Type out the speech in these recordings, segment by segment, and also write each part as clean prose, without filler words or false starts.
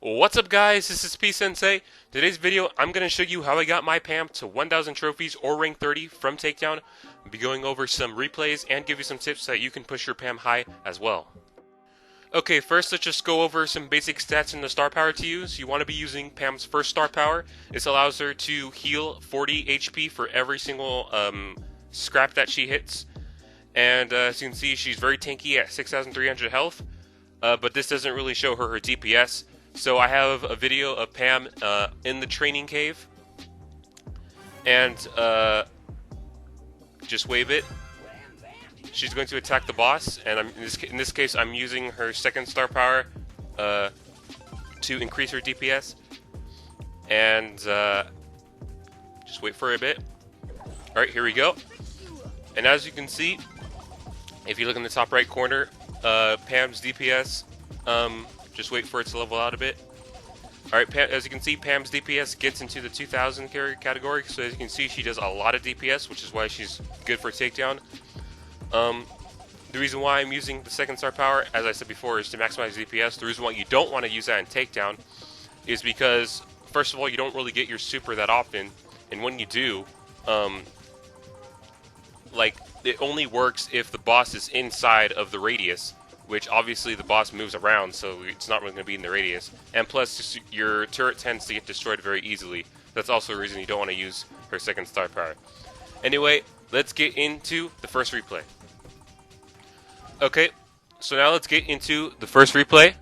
What's up guys, this is P Sensei. Today's video I'm going to show you how I got my Pam to 1000 trophies or rank 30 from Takedown. I'll be going over some replays and give you some tips that you can push your Pam high as well. Okay, first let's just go over some basic stats in the star power to use. You want to be using Pam's first star power. This allows her to heal 40 HP for every single scrap that she hits. And as you can see, she's very tanky at 6,300 health. But this doesn't really show her DPS. So I have a video of Pam in the training cave, and just wave it. She's going to attack the boss, and in this case I'm using her second star power to increase her DPS. And just wait for a bit. Alright, here we go. And as you can see, if you look in the top right corner, Pam's DPS, just wait for it to level out a bit. Alright, as you can see, Pam's DPS gets into the 2000 category, so as you can see, she does a lot of DPS, which is why she's good for Takedown. The reason why I'm using the second star power, as I said before, is to maximize DPS. The reason why you don't want to use that in Takedown is because, first of all, you don't really get your super that often, and when you do, like, it only works if the boss is inside of the radius, which obviously the boss moves around, so it's not really going to be in the radius. And plus, just your turret tends to get destroyed very easily. That's also a reason you don't want to use her second star power. Anyway, let's get into the first replay. Okay, so now let's get into the first replay.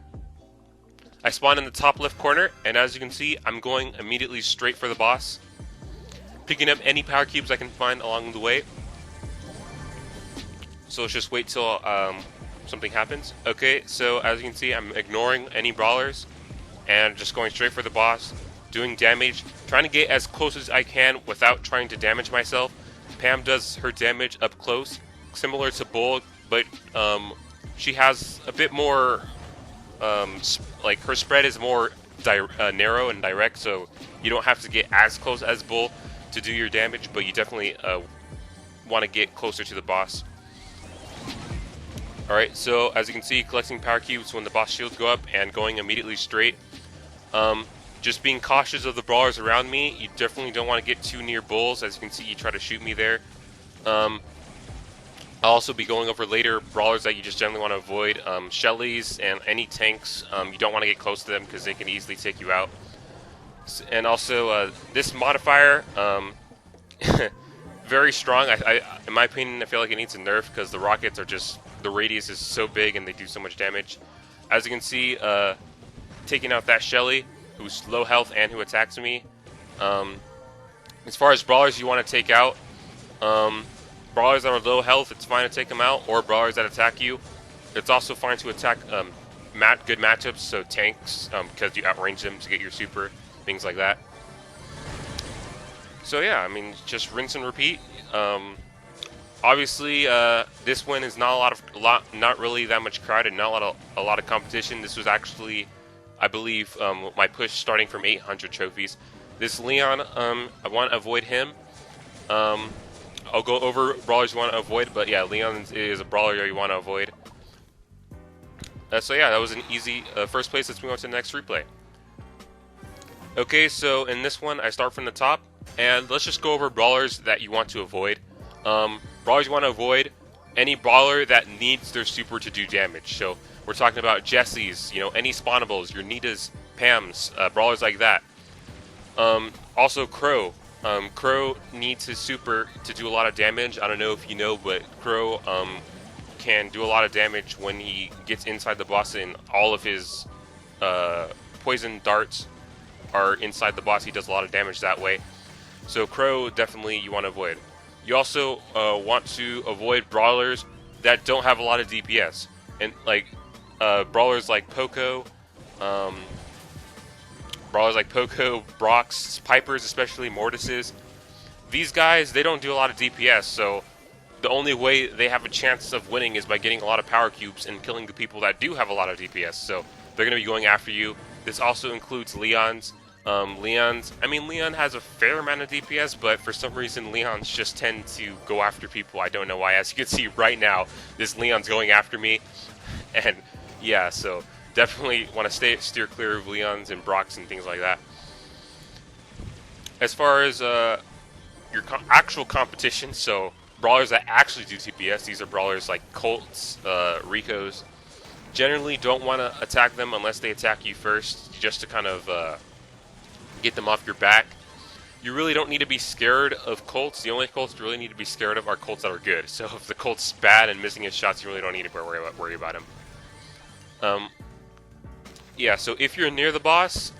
I spawn in the top left corner, and as you can see, I'm going immediately straight for the boss, picking up any power cubes I can find along the way. So let's just wait till something happens. Okay, so as you can see, I'm ignoring any brawlers and just going straight for the boss, doing damage, trying to get as close as I can without trying to damage myself. Pam does her damage up close, similar to Bull, but she has a bit more, like her spread is more narrow and direct, so you don't have to get as close as Bull to do your damage, but you definitely want to get closer to the boss. Alright, so as you can see, collecting power cubes when the boss shields go up and going immediately straight. Just being cautious of the brawlers around me. You definitely don't want to get too near bulls. As you can see, you try to shoot me there. I'll also be going over later brawlers that you just generally want to avoid. Shellys and any tanks, you don't want to get close to them because they can easily take you out. And also, this modifier, very strong. In my opinion, I feel like it needs a nerf because the rockets are just, the radius is so big and they do so much damage. As you can see, taking out that Shelly, who's low health and who attacks me. As far as brawlers you want to take out, brawlers that are low health, it's fine to take them out, or brawlers that attack you. It's also fine to attack good matchups, so tanks, because you outrange them to get your super, things like that. So yeah, I mean, just rinse and repeat. Obviously, this win is not really that much crowded, not a lot of competition. This was actually, I believe, my push starting from 800 trophies. This Leon, I want to avoid him. I'll go over brawlers you want to avoid, but yeah, Leon is a brawler you want to avoid. So yeah, that was an easy first place. Let's move on to the next replay. Okay, so in this one, I start from the top, and let's just go over brawlers that you want to avoid. Brawlers you want to avoid, any brawler that needs their super to do damage. So we're talking about Jessie's, any spawnables, your Nitas, Pams, brawlers like that. Also Crow. Crow needs his super to do a lot of damage. I don't know if you know, but Crow can do a lot of damage when he gets inside the boss, and all of his poison darts are inside the boss. He does a lot of damage that way. So Crow, definitely you want to avoid. You also want to avoid brawlers that don't have a lot of DPS, and like brawlers like Poco, Brox, Pipers, especially Mortises. These guys, they don't do a lot of DPS, so the only way they have a chance of winning is by getting a lot of power cubes and killing the people that do have a lot of DPS. So they're going to be going after you. This also includes Leons. Leon has a fair amount of DPS, but for some reason Leons just tend to go after people. I don't know why. As you can see right now, this Leon's going after me, and yeah, so definitely want to steer clear of Leons and Brocks and things like that. As far as your actual competition, so brawlers that actually do TPS, these are brawlers like Colts, Ricos. Generally don't want to attack them unless they attack you first, just to kind of get them off your back. You really don't need to be scared of Colts. The only Colts you really need to be scared of are Colts that are good. So if the Colt's bad and missing his shots, you really don't need to worry about him. Yeah, so if you're near the boss,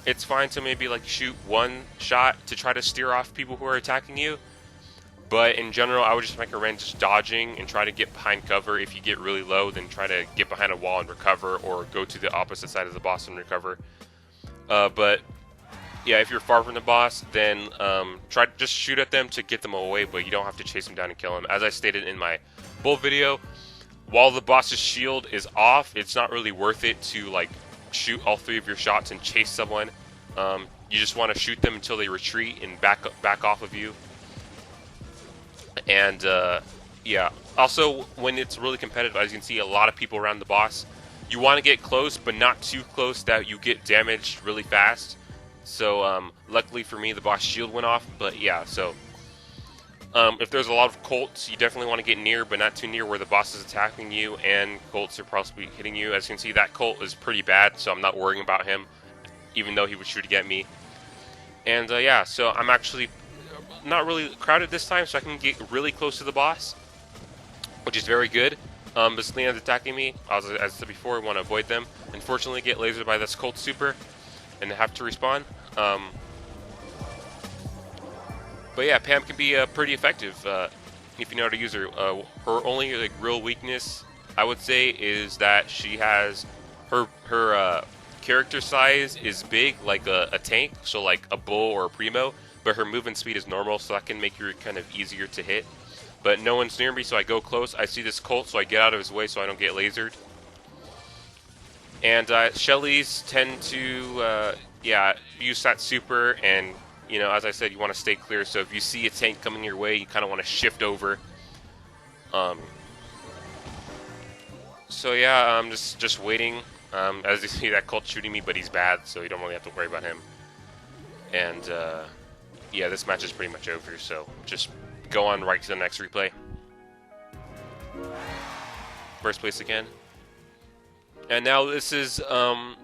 it's fine to maybe like shoot one shot to try to steer off people who are attacking you. But in general, I would just recommend just dodging and try to get behind cover. If you get really low, then try to get behind a wall and recover, or go to the opposite side of the boss and recover. But yeah, if you're far from the boss, then try to just shoot at them to get them away, but you don't have to chase them down and kill them. As I stated in my bull video, while the boss's shield is off, it's not really worth it to like shoot all 3 of your shots and chase someone. You just want to shoot them until they retreat and back off of you. And yeah, also when it's really competitive, as you can see, a lot of people around the boss. You want to get close, but not too close that you get damaged really fast. So luckily for me, the boss shield went off. But yeah, so if there's a lot of Colts, you definitely want to get near, but not too near where the boss is attacking you and Colts are possibly hitting you. As you can see, that Colt is pretty bad, so I'm not worrying about him, even though he was shooting at me. And yeah, so I'm actually not really crowded this time, so I can get really close to the boss, which is very good. This Leon's attacking me. As I said before, I want to avoid them. Unfortunately, get lasered by this Colt super and have to respawn. But yeah, Pam can be pretty effective if you know how to use her. Her only like real weakness, I would say, is that she has her character size is big, like a tank, so like a bull or a primo. But her movement speed is normal, so that can make her kind of easier to hit. But no one's near me, so I go close. I see this Colt, so I get out of his way so I don't get lasered. And Shellys tend to, yeah, use that super, and, you know, as I said, you want to stay clear. So if you see a tank coming your way, you kind of want to shift over. So yeah, I'm just waiting. As you see, that Colt shooting me, but he's bad, so you don't really have to worry about him. And, yeah, this match is pretty much over, so just go on right to the next replay. First place again. And now this is a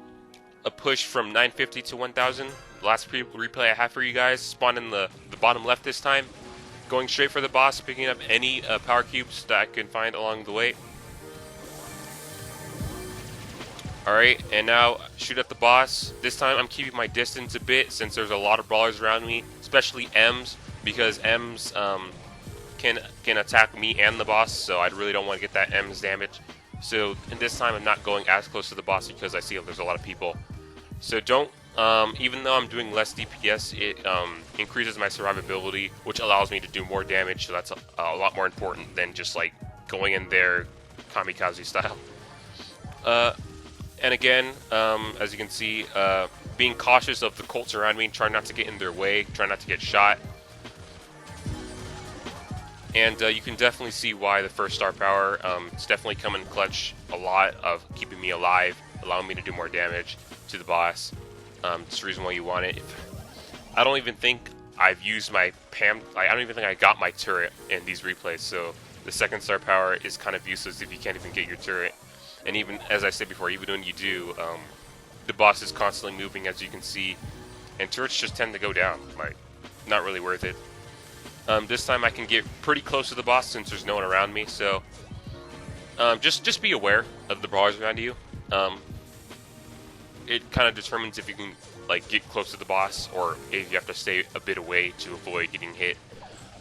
push from 950 to 1000. The last replay I have for you guys spawned in the bottom left this time. Going straight for the boss, picking up any power cubes that I can find along the way. Alright, and now shoot at the boss. This time I'm keeping my distance a bit since there's a lot of brawlers around me, especially M's, because M's can attack me and the boss, so I really don't want to get that M's damage. So in this time I'm not going as close to the boss because I see there's a lot of people. So don't, even though I'm doing less DPS, it increases my survivability, which allows me to do more damage, so that's a lot more important than just like going in there kamikaze style. And again, as you can see, being cautious of the Colts around me, try not to get in their way, try not to get shot. And you can definitely see why the first star power, it's definitely coming clutch a lot of keeping me alive, allowing me to do more damage to the boss. It's the reason why you want it. I don't even think I've used my Pam, I don't even think I got my turret in these replays, so the second star power is kind of useless if you can't even get your turret. And even, as I said before, even when you do, the boss is constantly moving, as you can see, and turrets just tend to go down. Like, not really worth it. This time I can get pretty close to the boss since there's no one around me, so just be aware of the brawlers around you. It kind of determines if you can like get close to the boss or if you have to stay a bit away to avoid getting hit.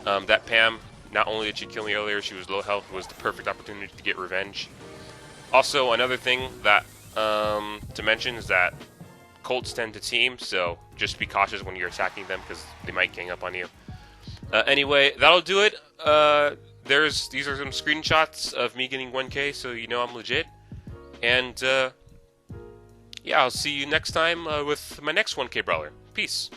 That Pam, not only did she kill me earlier, she was low health, was the perfect opportunity to get revenge. Also, another thing that to mention is that Colts tend to team, so just be cautious when you're attacking them because they might gang up on you. Anyway, that'll do it. These are some screenshots of me getting 1K, so you know I'm legit. And yeah, I'll see you next time with my next 1K brawler. Peace.